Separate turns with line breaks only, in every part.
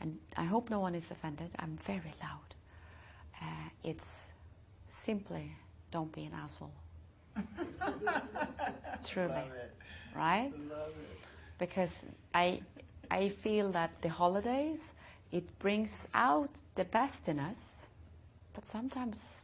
and I hope no one is offended, I'm very loud. It's simply don't be an asshole. Truly.
Love it.
Right?
Love it.
Because I feel that the holidays, it brings out the best in us, but sometimes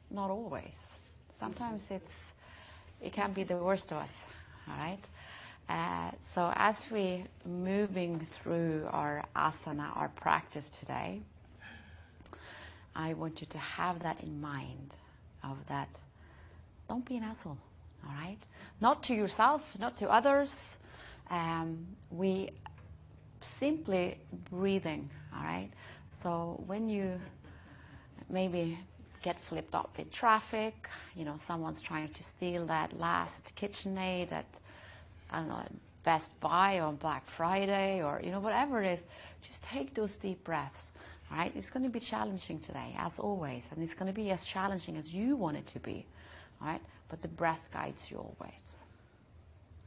not always. Sometimes it can be the worst of us, all right? So as we moving through our asana, our practice today, I want you to have that in mind, of that, don't be an asshole, all right? Not to yourself, not to others. We simply breathing, all right? So when you maybe get flipped off in traffic, you know, someone's trying to steal that last KitchenAid at, I don't know, Best Buy on Black Friday, or, you know, whatever it is, just take those deep breaths, all right? It's going to be challenging today, as always, and it's going to be as challenging as you want it to be, all right? But the breath guides you always,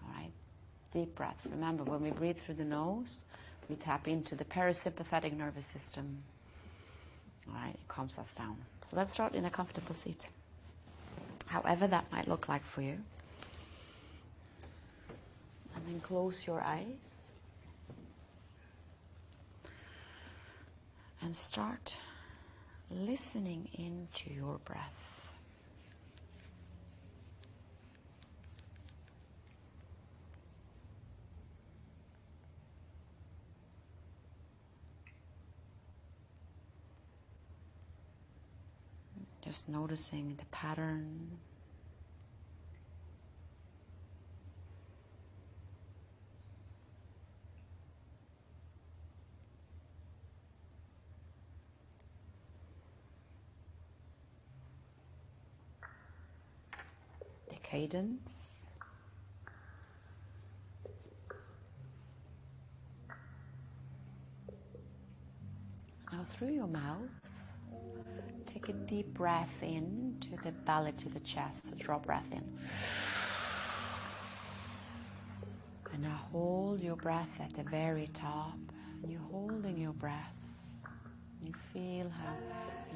all right? Deep breath. Remember, when we breathe through the nose, we tap into the parasympathetic nervous system. All right, it calms us down. So let's start in a comfortable seat, however that might look like for you. And then close your eyes. And start listening into your breath. Just noticing the pattern. The cadence. Now through your mouth, take a deep breath in to the belly, to the chest. So draw breath in. And now hold your breath at the very top. And you're holding your breath. You feel how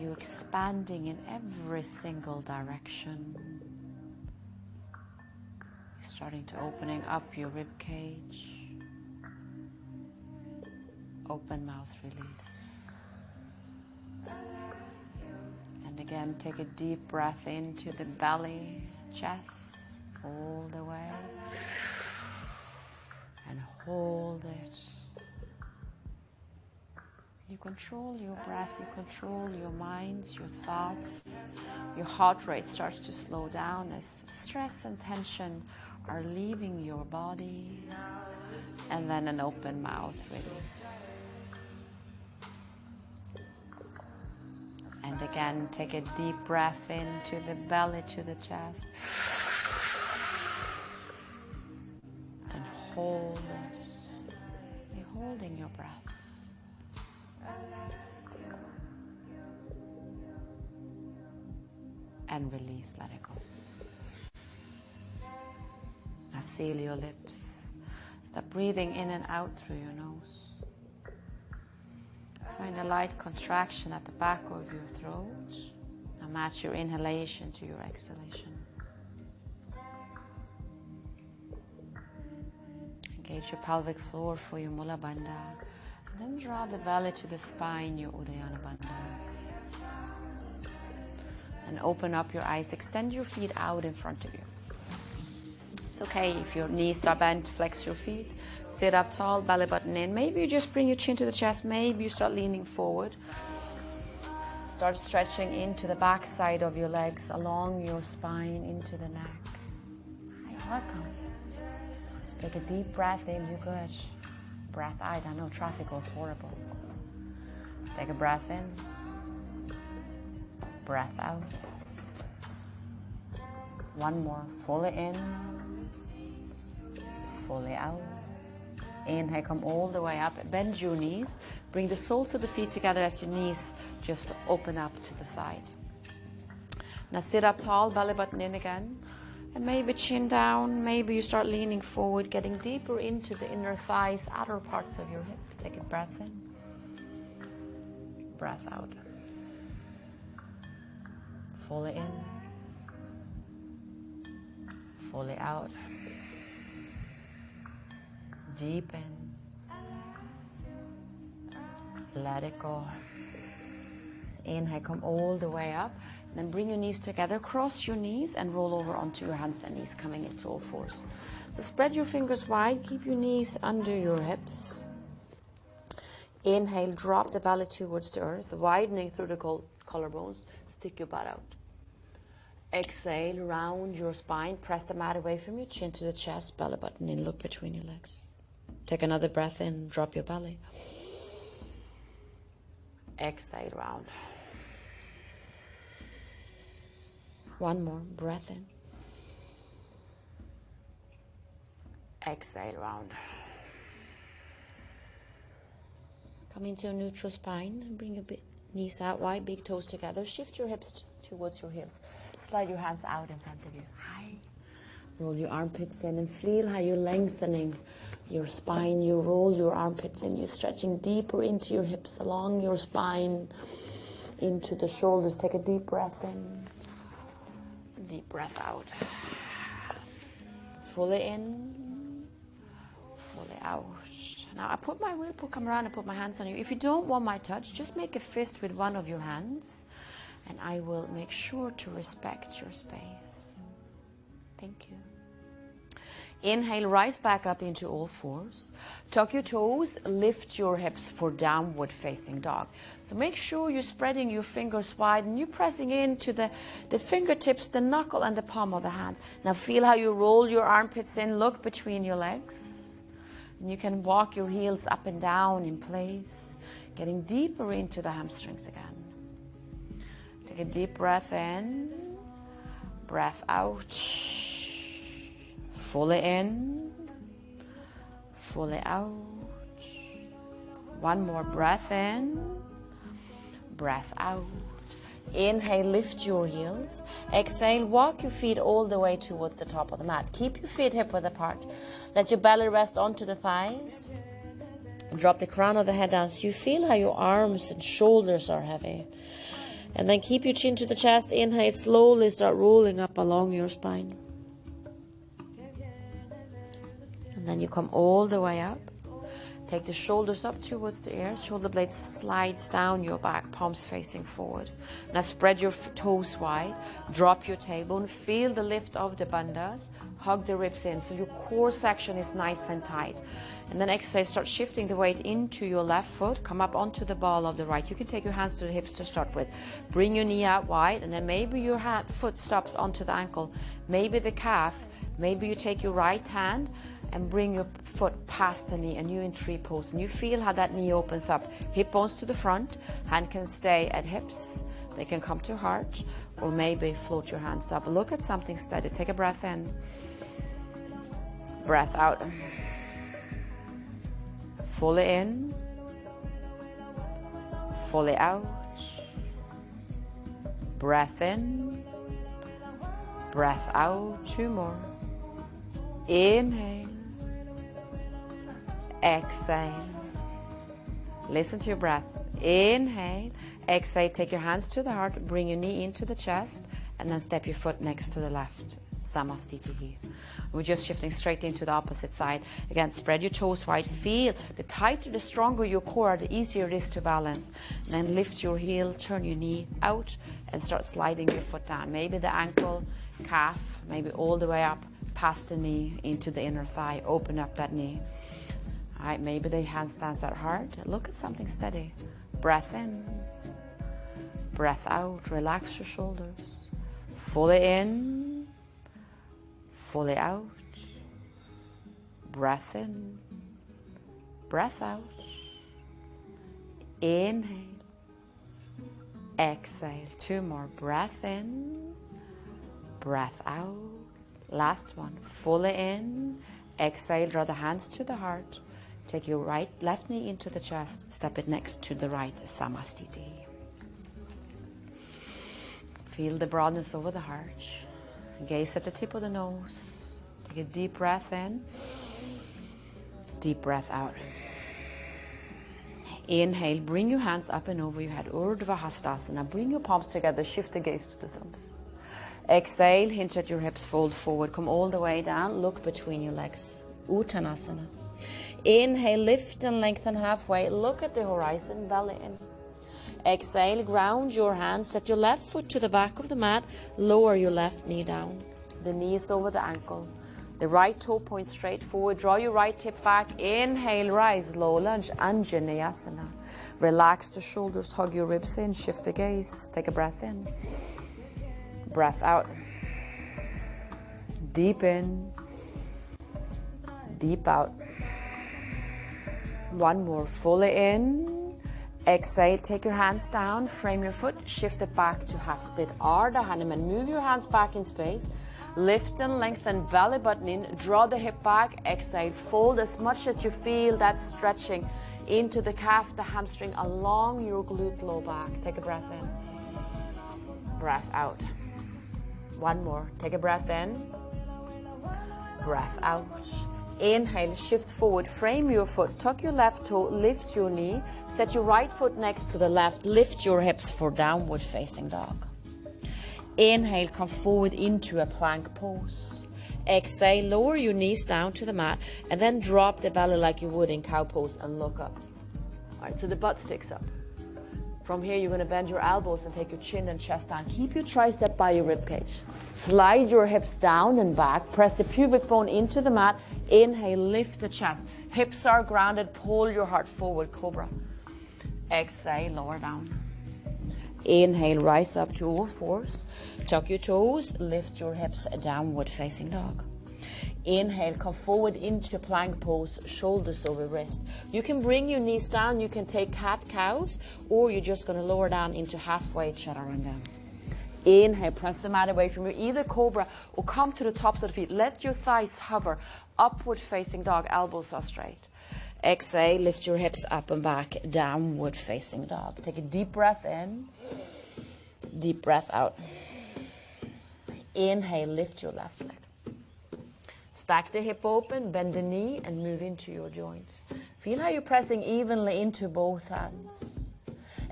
you're expanding in every single direction. You're starting to opening up your rib cage. Open mouth release. And again, take a deep breath into the belly, chest, all the way. And hold it. You control your breath, you control your minds, your thoughts. Your heart rate starts to slow down as stress and tension are leaving your body. And then an open mouth release. And again, take a deep breath into the belly, to the chest. And hold it. You're holding your breath. And release, let it go. Now seal your lips. Start breathing in and out through your nose. Find a light contraction at the back of your throat. Now match your inhalation to your exhalation. Engage your pelvic floor for your Mula Bandha. And then draw the belly to the spine, your Uddiyana Bandha. And open up your eyes. Extend your feet out in front of you. It's okay if your knees are bent, flex your feet. Sit up tall, belly button in. Maybe you just bring your chin to the chest. Maybe you start leaning forward. Start stretching into the back side of your legs, along your spine, into the neck. Hi, welcome. Take a deep breath in, you're good. Breath out, I know traffic was horrible. Take a breath in. Breath out. One more, fully in. Fully out. Inhale, come all the way up. Bend your knees. Bring the soles of the feet together as your knees just open up to the side. Now sit up tall, belly button in again. And maybe chin down. Maybe you start leaning forward, getting deeper into the inner thighs, outer parts of your hip. Take a breath in. breath out. Fully in, fully out. Deep in. Let it go. Inhale, come all the way up. Then bring your knees together, cross your knees and roll over onto your hands and knees, coming into all fours. So spread your fingers wide, keep your knees under your hips. Inhale, drop the belly towards the earth, widening through the collarbones. Stick your butt out. Exhale, round your spine, press the mat away from you, chin to the chest, belly button in, look between your legs. Take another breath in, drop your belly. Exhale, round. One more, breath in. Exhale, round. Come into a neutral spine and bring your knees out wide, big toes together. Shift your hips towards your heels. Slide your hands out in front of you. High. Roll your armpits in and feel how you're lengthening your spine. You roll your armpits in. You're stretching deeper into your hips, along your spine, into the shoulders. Take a deep breath in. Deep breath out. Fully in, fully out. Now I will come around and put my hands on you. If you don't want my touch, just make a fist with one of your hands and I will make sure to respect your space. Thank you. Inhale, rise back up into all fours. Tuck your toes, lift your hips for downward facing dog. So make sure you're spreading your fingers wide and you're pressing into the fingertips, the knuckle and the palm of the hand. Now feel how you roll your armpits in, look between your legs. And you can walk your heels up and down in place, getting deeper into the hamstrings again. Take a deep breath in, breath out. Fully in, fully out. One more breath in, breath out. Inhale, lift your heels. Exhale, walk your feet all the way towards the top of the mat. Keep your feet hip width apart. Let your belly rest onto the thighs. Drop the crown of the head down so you feel how your arms and shoulders are heavy. And then keep your chin to the chest. Inhale, slowly start rolling up along your spine. And then you come all the way up. Take the shoulders up towards the ears. Shoulder blades slides down your back, palms facing forward. Now spread your toes wide. Drop your tailbone. Feel the lift of the bandhas. Hug the ribs in so your core section is nice and tight. And then exhale, start shifting the weight into your left foot. Come up onto the ball of the right. You can take your hands to the hips to start with. Bring your knee out wide and then maybe your foot stops onto the ankle. Maybe the calf. Maybe you take your right hand and bring your foot past the knee and you're in tree pose. And you feel how that knee opens up. Hip bones to the front. Hand can stay at hips. They can come to heart or maybe float your hands up. Look at something steady. Take a breath in. Breath out. Fully in. Fully out. Breath in. Breath out. Two more. Inhale. Exhale. Listen to your breath. Inhale. Exhale. Take your hands to the heart. Bring your knee into the chest. And then step your foot next to the left. Samastitihi. We're just shifting straight into the opposite side. Again, spread your toes wide. Feel the tighter, the stronger your core, the easier it is to balance. And then lift your heel, turn your knee out, and start sliding your foot down. Maybe the ankle, calf, maybe all the way up past the knee into the inner thigh. Open up that knee. All right, maybe the handstands at heart. Look at something steady. Breath in. Breath out. Relax your shoulders. Fully in. Fully out. Breath in. Breath out. Inhale. Exhale. Two more. Breath in. Breath out. Last one. Fully in. Exhale. Draw the hands to the heart. Take your left knee into the chest. Step it next to the right. Samastiti. Feel the broadness over the heart. Gaze at the tip of the nose. Take a deep breath in. Deep breath out. Inhale, bring your hands up and over your head. Urdhva Hastasana. Bring your palms together, shift the gaze to the thumbs. Exhale, hinge at your hips, fold forward. Come all the way down, look between your legs. Uttanasana. Inhale, lift and lengthen halfway. Look at the horizon, belly in. Exhale, ground your hands. Set your left foot to the back of the mat. Lower your left knee down. The knees over the ankle. The right toe points straight forward. Draw your right hip back. Inhale, rise. Low lunge, Anjaneyasana. Relax the shoulders, hug your ribs in. Shift the gaze. Take a breath in. Breath out. Deep in. Deep out. One more. Fully in. Exhale. Take your hands down. Frame your foot. Shift it back to half split. Ardha Hanuman. Move your hands back in space. Lift and lengthen, belly button in. Draw the hip back. Exhale. Fold as much as you feel that stretching into the calf, the hamstring, along your glute low back. Take a breath in. Breath out. One more. Take a breath in. Breath out. Inhale, shift forward, frame your foot, tuck your left toe, lift your knee, set your right foot next to the left, lift your hips for downward facing dog. Inhale, come forward into a plank pose. Exhale, lower your knees down to the mat and then drop the belly like you would in cow pose and look up. All right, so the butt sticks up. From here, you're going to bend your elbows and take your chin and chest down. Keep your tricep by your rib cage. Slide your hips down and back. Press the pubic bone into the mat. Inhale, lift the chest. Hips are grounded. Pull your heart forward, cobra. Exhale, lower down. Inhale, rise up to all fours. Tuck your toes. Lift your hips, downward facing dog. Inhale, come forward into plank pose, shoulders over wrist. You can bring your knees down, you can take cat-cows, or you're just going to lower down into halfway chaturanga. Inhale, press the mat away from you, either cobra or come to the tops of the feet. Let your thighs hover, upward facing dog, elbows are straight. Exhale, lift your hips up and back, downward facing dog. Take a deep breath in, deep breath out. Inhale, lift your left leg. Stack the hip open, bend the knee, and move into your joints. Feel how you're pressing evenly into both hands.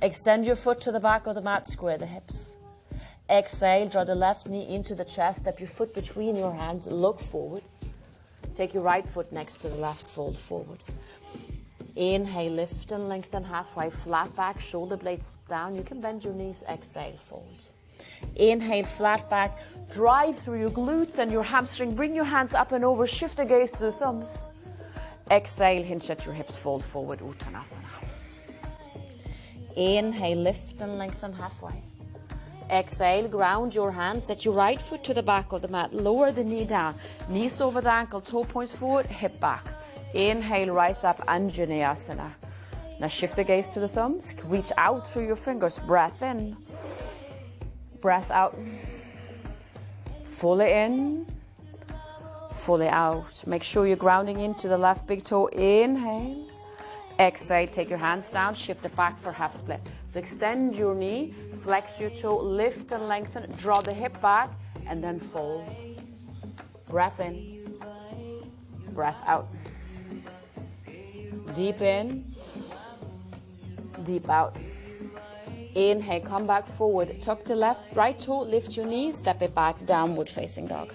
Extend your foot to the back of the mat, square the hips. Exhale, draw the left knee into the chest, step your foot between your hands, look forward. Take your right foot next to the left, fold forward. Inhale, lift and lengthen halfway, flat back, shoulder blades down. You can bend your knees, exhale, fold. Inhale, flat back, drive through your glutes and your hamstring. Bring your hands up and over, shift the gaze to the thumbs. Exhale, hinge at your hips, fold forward, Uttanasana. Inhale, lift and lengthen halfway. Exhale, ground your hands, set your right foot to the back of the mat, lower the knee down, knees over the ankle, toe points forward, hip back. Inhale, rise up, Anjaneyasana. Now shift the gaze to the thumbs, reach out through your fingers, breath in. Breath out. Fully in. Fully out. Make sure you're grounding into the left big toe. Inhale. Exhale. Take your hands down. Shift it back for half split. So extend your knee. Flex your toe. Lift and lengthen. Draw the hip back. And then fold. Breath in. Breath out. Deep in. Deep out. Inhale, come back forward. Tuck the right toe, lift your knees, step it back, downward facing dog.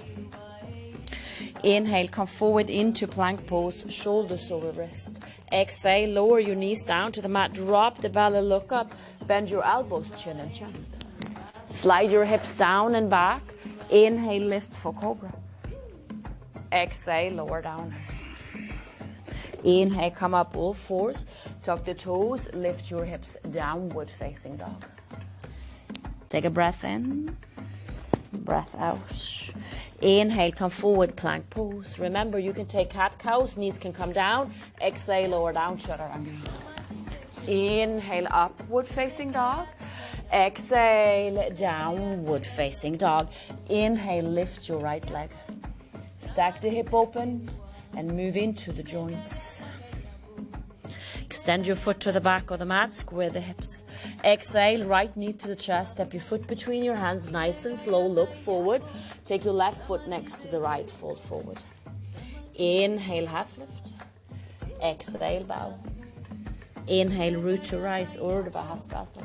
Inhale, come forward into plank pose, shoulders over wrist. Exhale, lower your knees down to the mat, drop the belly, look up, bend your elbows, chin and chest. Slide your hips down and back. Inhale, lift for cobra. Exhale, lower down. Inhale, come up all fours, tuck the toes, lift your hips, downward facing dog. Take a breath in, breath out. Inhale, come forward, plank pose. Remember, you can take cat-cows, knees can come down. Exhale, lower down, chaturanga. Inhale, upward facing dog. Exhale, downward facing dog. Inhale, lift your right leg. Stack the hip open and move into the joints. Extend your foot to the back of the mat, square the hips. Exhale, right knee to the chest, step your foot between your hands, nice and slow, look forward. Take your left foot next to the right, fold forward. Inhale, half lift. Exhale, bow. Inhale, root to rise, Urdhva Hastasana.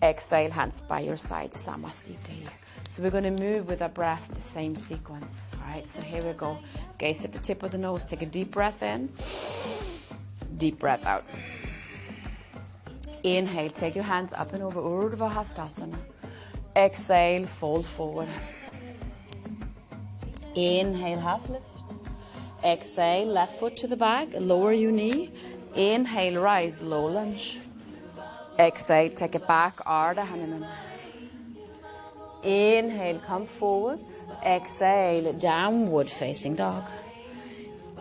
Exhale, hands by your side, Samasthiti. So we're going to move with our breath, the same sequence. All right, so here we go. Gaze at the tip of the nose. Take a deep breath in. Deep breath out. Inhale, take your hands up and over, Urdhva Hastasana. Exhale, fold forward. Inhale, half lift. Exhale, left foot to the back, lower your knee. Inhale, rise, low lunge. Exhale, take it back, Ardha Hanuman. Inhale, come forward. Exhale, downward facing dog.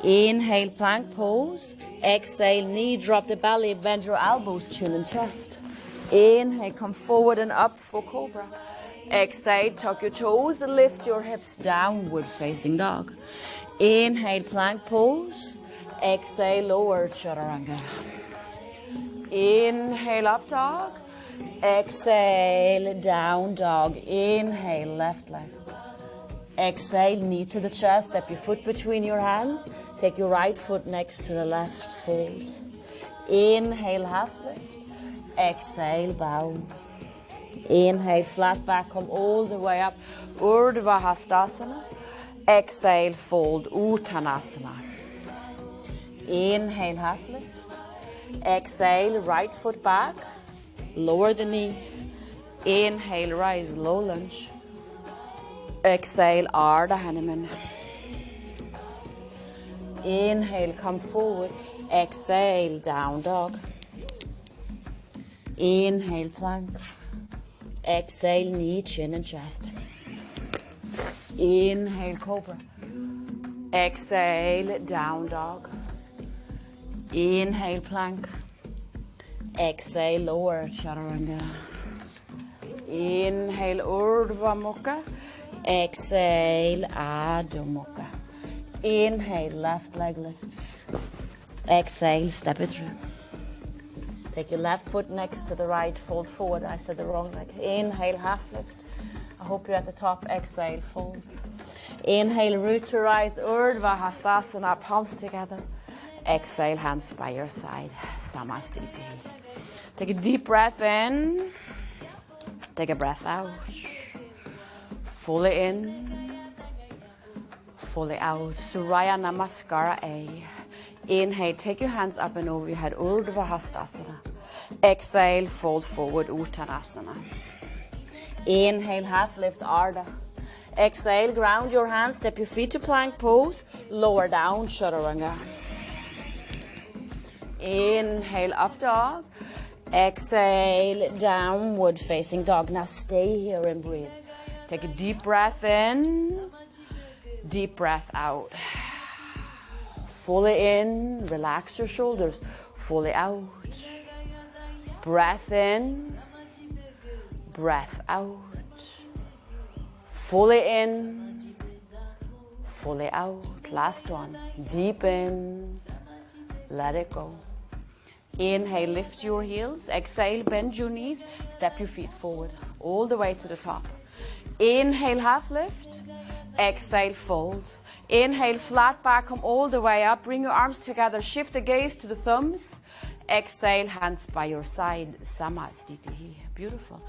Inhale, plank pose. Exhale, knee, drop the belly, bend your elbows, chin and chest. Inhale, come forward and up for cobra. Exhale, tuck your toes, lift your hips, downward facing dog. Inhale, plank pose. Exhale, lower chaturanga. Inhale, up dog. Exhale, down dog. Inhale, left leg. Exhale, knee to the chest, step your foot between your hands. Take your right foot next to the left, fold. Inhale, half lift. Exhale, bow. Inhale, flat back, come all the way up. Urdhva Hastasana. Exhale, fold, Uttanasana. Inhale, half lift. Exhale, right foot back. Lower the knee. Inhale, rise, low lunge. Exhale, Ardha Hanuman. Inhale, come forward. Exhale, down dog. Inhale, plank. Exhale, knee, chin and chest. Inhale, cobra. Exhale, down dog. Inhale, plank. Exhale, lower chaturanga. Inhale, Urdhva Mukha. Exhale, Adho Mukha. Inhale, left leg lifts. Exhale, step it through. Take your left foot next to the right, fold forward. I said the wrong leg. Inhale, half lift. I hope you're at the top. Exhale, fold. Inhale, root to rise, Urdhva Hastasana, palms together. Exhale, hands by your side, Samasthiti. Take a deep breath in. Take a breath out. Fully in. Fully out. Surya Namaskara A. Inhale, take your hands up and over your head, Urdhva Hastasana. Exhale, fold forward, Uttanasana. Inhale, half lift, Ardha. Exhale, ground your hands, step your feet to plank pose, lower down, chaturanga. Inhale, up dog. Exhale, downward facing dog. Now stay here and breathe. Take a deep breath in, deep breath out. Fully in, relax your shoulders. Fully out. Breath in, breath out. Fully in, fully out. Last one. Deep in, let it go. Inhale, lift your heels. Exhale, bend your knees. Step your feet forward, all the way to the top. Inhale, half lift. Exhale, fold. Inhale, flat back, come all the way up. Bring your arms together. Shift the gaze to the thumbs. Exhale, hands by your side. Samasthiti. Beautiful.